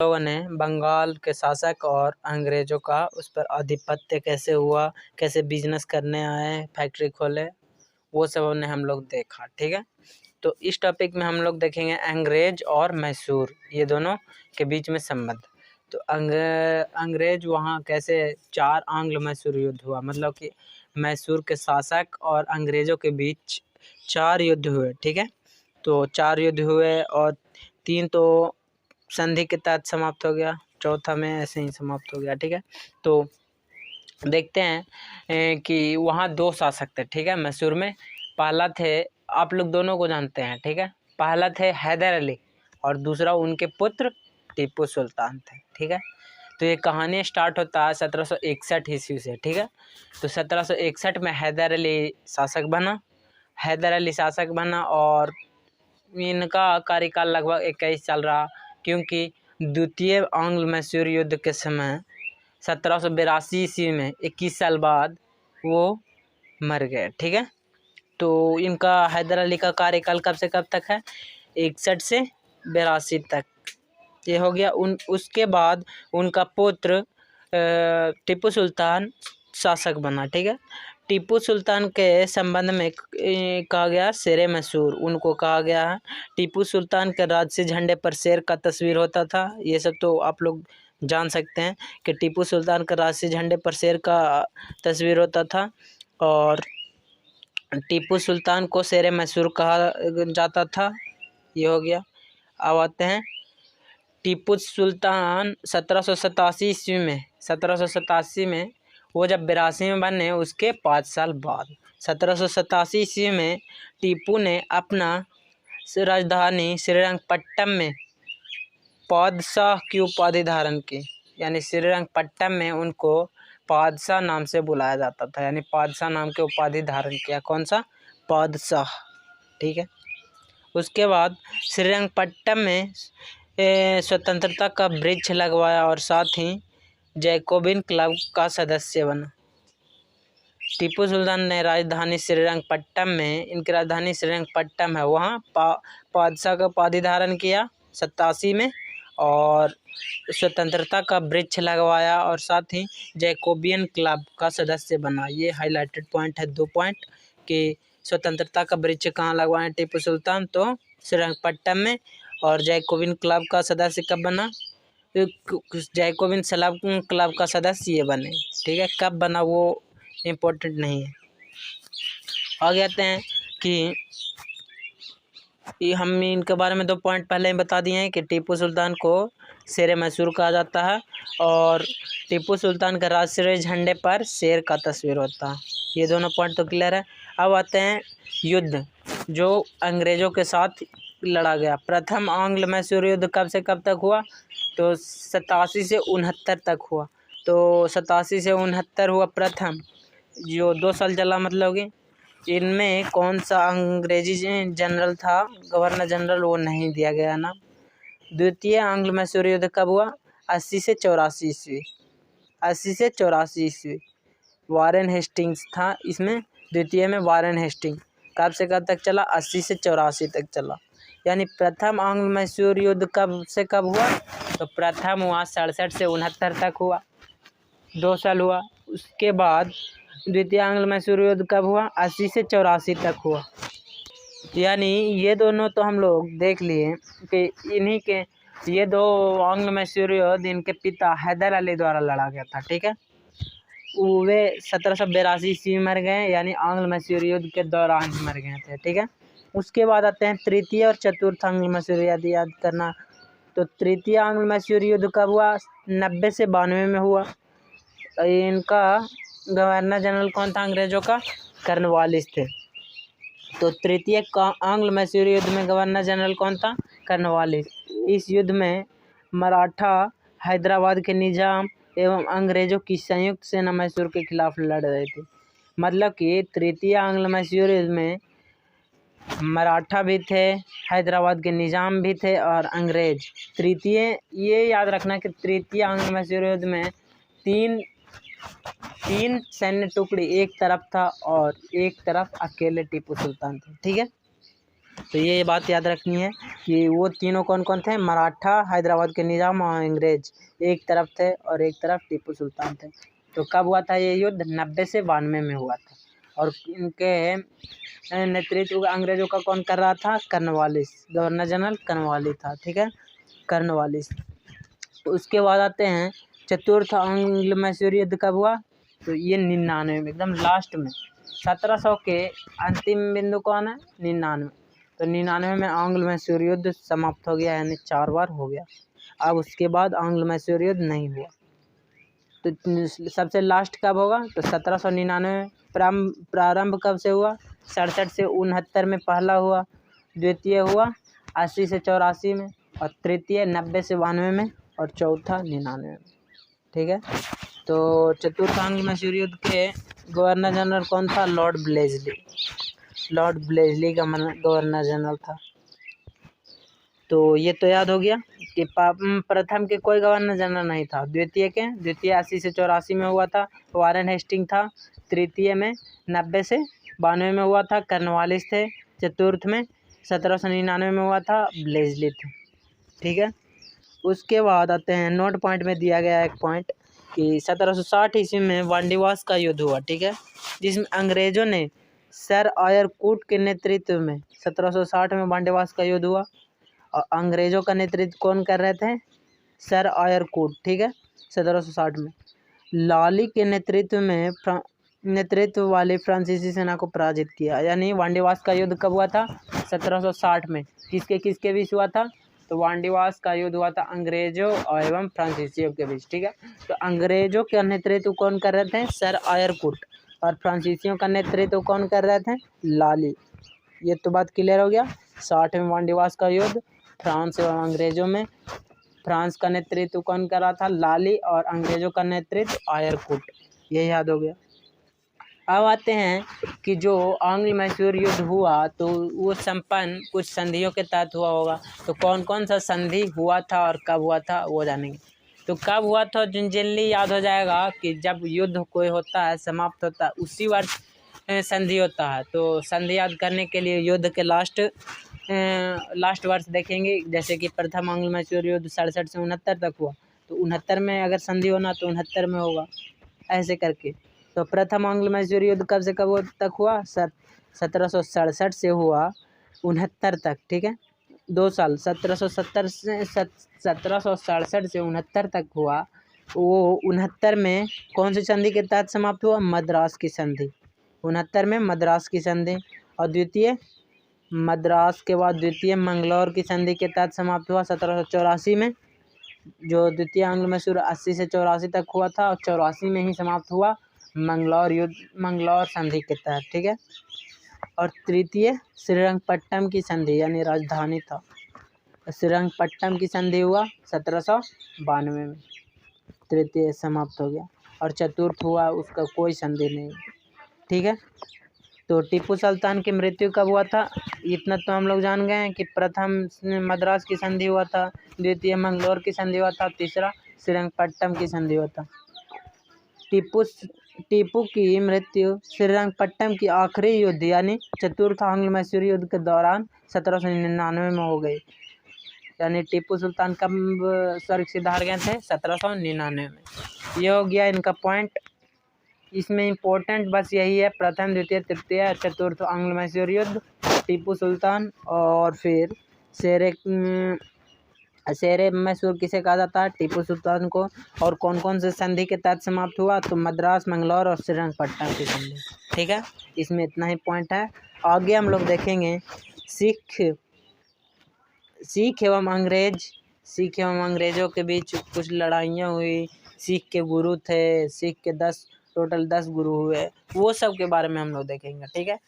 लोगों ने बंगाल के शासक और अंग्रेजों का उस पर आधिपत्य कैसे हुआ, कैसे बिजनेस करने आए, फैक्ट्री खोले, वो सब हमने हम लोग देखा। ठीक है, तो इस टॉपिक में हम लोग देखेंगे अंग्रेज और मैसूर, ये दोनों के बीच में संबंध। तो अंग्रेज वहाँ कैसे 4 आंग्ल मैसूर युद्ध हुआ, मतलब कि मैसूर के शासक और अंग्रेजों के बीच 4 युद्ध हुए। ठीक है, तो 4 युद्ध हुए और 3 तो संधि के तहत समाप्त हो गया, चौथा में ऐसे ही समाप्त हो गया। ठीक है, तो देखते हैं कि वहाँ 2 शासक थे। ठीक है, मैसूर में पहला थे, आप लोग दोनों को जानते हैं। ठीक है, पहला थे हैदर अली और दूसरा उनके पुत्र टीपू सुल्तान थे। ठीक है, तो ये कहानी स्टार्ट होता है 1761 ईस्वी से। ठीक है, तो 1761 में हैदर अली शासक बना और इनका कार्यकाल लगभग 21 साल रहा, क्योंकि द्वितीय आंग्ल मैसूर युद्ध के समय 1782 ईस्वी में 21 साल बाद वो मर गए। ठीक है, तो इनका हैदर अली का कार्यकाल कब से कब तक है, 61 से 82 तक ये हो गया। उसके बाद उनका पुत्र टीपू सुल्तान शासक बना। ठीक है, टीपू सुल्तान के संबंध में कहा गया शेरे मैसूर, उनको कहा गया है। टीपू सुल्तान के राजसी झंडे पर शेर का तस्वीर होता था, ये सब तो आप लोग जान सकते हैं कि टीपू सुल्तान के राजसी झंडे पर शेर का तस्वीर होता था और टीपू सुल्तान को शेरे मैसूर कहा जाता था। ये हो गया। अब आते हैं टीपू सुल्तान 1787 में वो जब 82 में बने, उसके 5 साल बाद 1787 ईस्वी में टीपू ने अपना राजधानी श्रीरंगपट्टम में पादशाह की उपाधि धारण की, यानी श्रीरंगपट्टम में उनको पादशाह नाम से बुलाया जाता था, यानी पादशाह नाम के उपाधि धारण किया। कौन सा? पादशाह। ठीक है, उसके बाद श्रीरंगपट्टम में स्वतंत्रता का वृक्ष लगवाया और साथ ही जैकोबिन क्लब का सदस्य बना। टीपू सुल्तान ने राजधानी श्रीरंगपट्टम में, इनकी राजधानी श्रीरंगपट्टम है, वहाँ पादशाह का उपाधि धारण किया 87 में और स्वतंत्रता का वृक्ष लगवाया और साथ ही जैकोबियन क्लब का सदस्य बना। ये हाईलाइटेड पॉइंट है, 2 पॉइंट कि स्वतंत्रता का वृक्ष कहाँ लगवाए टीपू सुल्तान, तो श्रीरंगपट्टम में, और जैकोबिन क्लब का सदस्य कब बना, जैकोबिन क्लब का सदस्य ये बने। ठीक है, कब बना वो इम्पोर्टेंट नहीं है। आगे आते हैं कि हम इनके बारे में 2 पॉइंट पहले ही बता दिए हैं कि टीपू सुल्तान को शेर मैसूर कहा जाता है और टीपू सुल्तान के राष्ट्रीय झंडे पर शेर का तस्वीर होता है। ये दोनों पॉइंट तो क्लियर है। अब आते हैं युद्ध जो अंग्रेज़ों के साथ लड़ा गया। प्रथम आंग्ल मैसूर युद्ध कब से कब तक हुआ, तो 87 से 69 तक हुआ। तो 87 से 69 हुआ प्रथम, जो 2 साल चला, मतलब कि इनमें कौन सा अंग्रेजी जनरल था, गवर्नर जनरल, वो नहीं दिया गया ना। द्वितीय आंग्ल मैसूर युद्ध कब हुआ, 80 से 84 ईस्वी, 80 से 84 ईस्वी। वारेन हेस्टिंग्स था इसमें, द्वितीय में वारेन हेस्टिंग। कब से कब तक चला, 80 से 84 तक चला। यानी प्रथम आंग्ल मैसूर युद्ध कब से कब हुआ, तो प्रथम हुआ 67 से 69 तक हुआ, 2 साल हुआ। उसके बाद द्वितीय आंग्ल मैसूर युद्ध कब हुआ, 80 से 84 तक हुआ। यानी ये दोनों तो हम लोग देख लिए कि इन्हीं के, ये 2 आंग्ल मैसूर युद्ध इनके पिता हैदर अली द्वारा लड़ा गया था। ठीक है, वे 1782 ईस्वी में मर गए, यानी आंग्ल मैसूर युद्ध के दौरान ही मर गए थे। ठीक है, उसके बाद आते हैं तृतीय और चतुर्थ आंग्ल मैसूर युद्ध याद करना। तो तृतीय आंग्ल मैसूर युद्ध कब हुआ, 90 से 92 में हुआ। इनका गवर्नर जनरल कौन था अंग्रेजों का, कर्नवालिस थे। तो तृतीय आंग्ल मैसूर युद्ध में गवर्नर जनरल कौन था, कर्नवालिस। इस युद्ध में मराठा हैदराबाद के निजाम एवं अंग्रेजों की संयुक्त सेना मैसूर के खिलाफ लड़ रही थी। मतलब कि तृतीय आंग्ल मैसूर युद्ध में मराठा भी थे, हैदराबाद के निजाम भी थे और अंग्रेज। तृतीय, ये याद रखना कि तृतीय आंग्ल मैसूर युद्ध में तीन सैन्य टुकड़ी एक तरफ था और एक तरफ अकेले टीपू सुल्तान थे। ठीक है, तो ये बात याद रखनी है कि वो तीनों कौन कौन थे, मराठा, हैदराबाद के निज़ाम और अंग्रेज एक तरफ थे और एक तरफ टीपू सुल्तान थे। तो कब हुआ था ये युद्ध, 90 से 92 में हुआ था। और इनके नेतृत्व अंग्रेजों का कौन कर रहा था, कर्नवालिस, गवर्नर जनरल कर्नवालिस था, ठीक है, कर्नवालिस। उसके बाद आते हैं चतुर्थ आंग्ल मैसूर युद्ध कब हुआ, तो ये 99 में, एकदम लास्ट में। 1700 के अंतिम बिंदु कौन है, 99। तो 99 में आंग्ल मैसूर युद्ध समाप्त हो गया, यानी 4 बार हो गया। अब उसके बाद आंग्ल मैसूर युद्ध नहीं हुआ। तो सबसे लास्ट कब होगा, तो 1799 में। प्रारंभ कब से हुआ, 67 से 69 में पहला हुआ, द्वितीय हुआ 80 से 84 में, और तृतीय 90 से 92 में, और चौथा 99 में, ठीक है। तो चतुर्थ आंग्ल मैसूर युद्ध के गवर्नर जनरल कौन था, लॉर्ड ब्लेजली। लॉर्ड ब्लेजली का गवर्नर जनरल था। तो ये तो याद हो गया कि प्रथम के कोई गवर्नर जनरल नहीं था। द्वितीय 80 से 84 में हुआ था, वारेन हेस्टिंग था। तृतीय में 90 से 92 में हुआ था, कर्नवालिस थे। चतुर्थ में 1799 में हुआ था, ब्लेजली थे, ठीक है। उसके बाद आते हैं नोट पॉइंट में दिया गया एक पॉइंट कि 1760 ईस्वी में वांडीवास का युद्ध हुआ, ठीक है, जिसमें अंग्रेजों ने सर आयर कूट के नेतृत्व में 1760 में वांडीवास का युद्ध हुआ। और अंग्रेजों का नेतृत्व कौन कर रहे थे, सर आयर कूट, ठीक है, 1760 में। लाली के नेतृत्व वाली फ्रांसीसी सेना को पराजित किया। यानी वांडीवास का युद्ध कब हुआ था, 1760 में। किसके किसके बीच हुआ था, तो वांडीवास का युद्ध हुआ था अंग्रेजों एवं फ्रांसीसियों के बीच, ठीक है। तो अंग्रेजों का नेतृत्व कौन कर रहे थे, सर आयर कूट, और फ्रांसीसियों का नेतृत्व कौन कर रहे थे, लाली। ये तो बात क्लियर हो गया। 60 में वांडीवास का युद्ध फ्रांस एवं अंग्रेजों में। फ्रांस का नेतृत्व कौन कर रहा था, लाली, और अंग्रेजों का नेतृत्व आयर कूट, ये याद हो गया। अब आते हैं कि जो आंग्ल मैसूर युद्ध हुआ तो वो संपन्न कुछ संधियों के तहत हुआ होगा। तो कौन कौन सा संधि हुआ था और कब हुआ था वो जानेंगे। तो कब हुआ था, जनरली याद हो जाएगा कि जब युद्ध कोई होता है, समाप्त होता है, उसी वर्ष संधि होता है। तो संधि याद करने के लिए युद्ध के लास्ट वर्ष देखेंगे। जैसे कि प्रथम आंग्ल मैसूर युद्ध 67 से 69 तक हुआ, तो 69 में अगर संधि होना तो 69 में होगा, ऐसे करके। तो प्रथम आंग्ल मैसूर युद्ध कब से कब तक हुआ, 1767 से हुआ 69 तक, ठीक है, 2 साल। 1767 से 69 तक हुआ। वो 69 में कौन सी संधि के तहत समाप्त हुआ, मद्रास की संधि। 69 में मद्रास की संधि। और द्वितीय मद्रास के बाद द्वितीय मंगलौर की संधि के तहत समाप्त हुआ 1784 में। जो द्वितीय आंग्ल मैसूर 80 से 84 तक हुआ था, और 84 में ही समाप्त हुआ मंगलौर युद्ध, मंगलौर संधि के तहत, ठीक है। और तृतीय श्रीरंगपट्टम की संधि, यानी राजधानी था, श्रीरंगपट्टम की संधि हुआ 1792 में, तृतीय समाप्त हो गया। और चतुर्थ हुआ उसका कोई संधि नहीं, ठीक है। तो टीपू सुल्तान की मृत्यु कब हुआ था, इतना तो हम लोग जान गए हैं कि प्रथम मद्रास की संधि हुआ था, द्वितीय मंगलौर की संधि हुआ था, तीसरा श्रीरंगपट्टम की संधि हुआ था। टीपू की मृत्यु श्रीरंगपट्टम की आखिरी युद्ध यानी चतुर्थ आंग्ल मैसूर युद्ध के दौरान 1799 में हो गई। यानी टीपू सुल्तान कब स्वर्ग सिधार गए थे, 1799 में। ये हो गया इनका पॉइंट। इसमें इम्पोर्टेंट बस यही है, प्रथम द्वितीय तृतीय चतुर्थ आंग्ल मैसूर युद्ध, टीपू सुल्तान, और फिर शेरे मैसूर किसे कहा जाता है, टीपू सुल्तान को। और कौन कौन से संधि के तहत समाप्त हुआ, तो मद्रास, मंगलौर और श्रीरंगपट्टम की संधि, ठीक है। इसमें इतना ही पॉइंट है। आगे हम लोग देखेंगे सिख एवं अंग्रेजों के बीच कुछ लड़ाइयाँ हुई। सिख के गुरु थे, सिख के टोटल 10 गुरु हुए, वो सब के बारे में हम लोग देखेंगे, ठीक है।